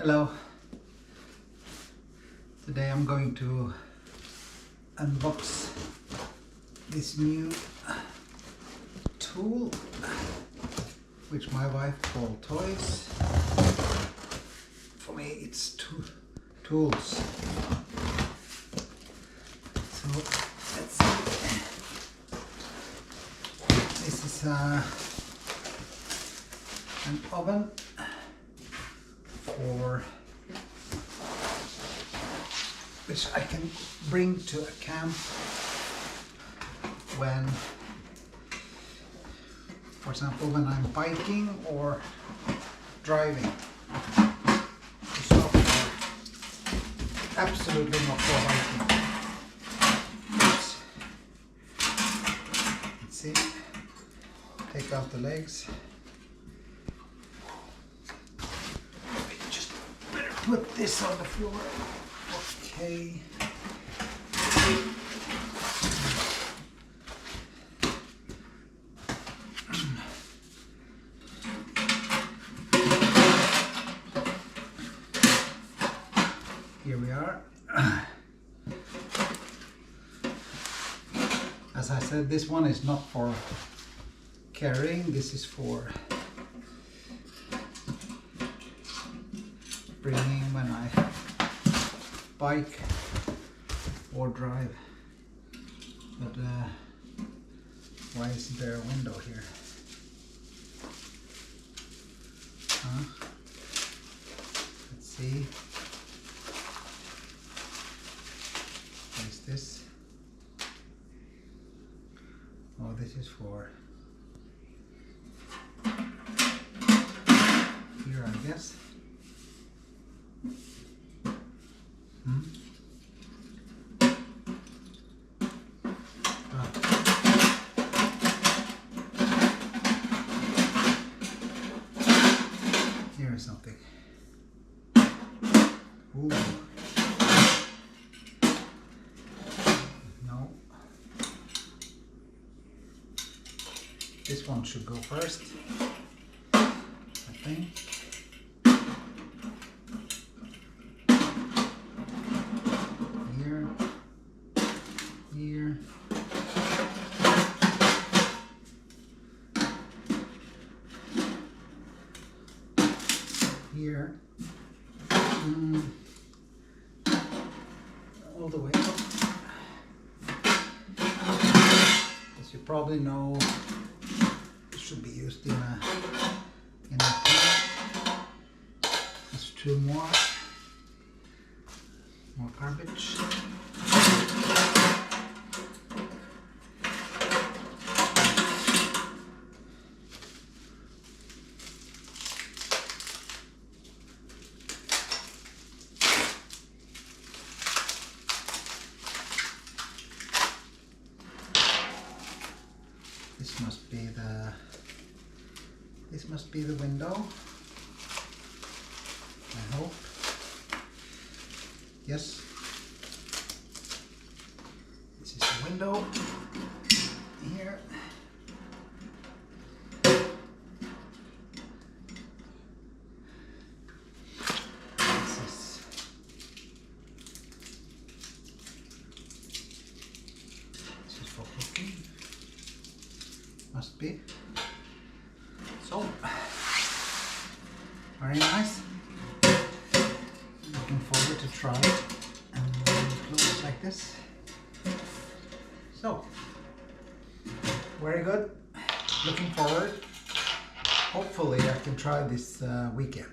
Hello. Today I'm going to unbox this new tool which my wife calls toys. For me it's tools. So let's see. This is an oven which I can bring to a camp when, for example, when I'm biking or driving. It's not absolutely not for biking. Let's see. Take out the legs. Just better put this on the floor. Okay. Here we are. As I said, this one is not for carrying, this is for bringing when I bike or drive. But why isn't there a window here? Let's see. What is this? Oh, this is for here, I guess. Here is something. Ooh. No. This one should go first, I think. Here. Here. Here, all the way up. As you probably know, it should be used in a can. There's two more garbage. This must be the window, I hope. Yes. This is the window here. This is for cooking. Must be. So, very nice. Looking forward to try it and close it like this. So, very good. Looking forward. Hopefully I can try this weekend.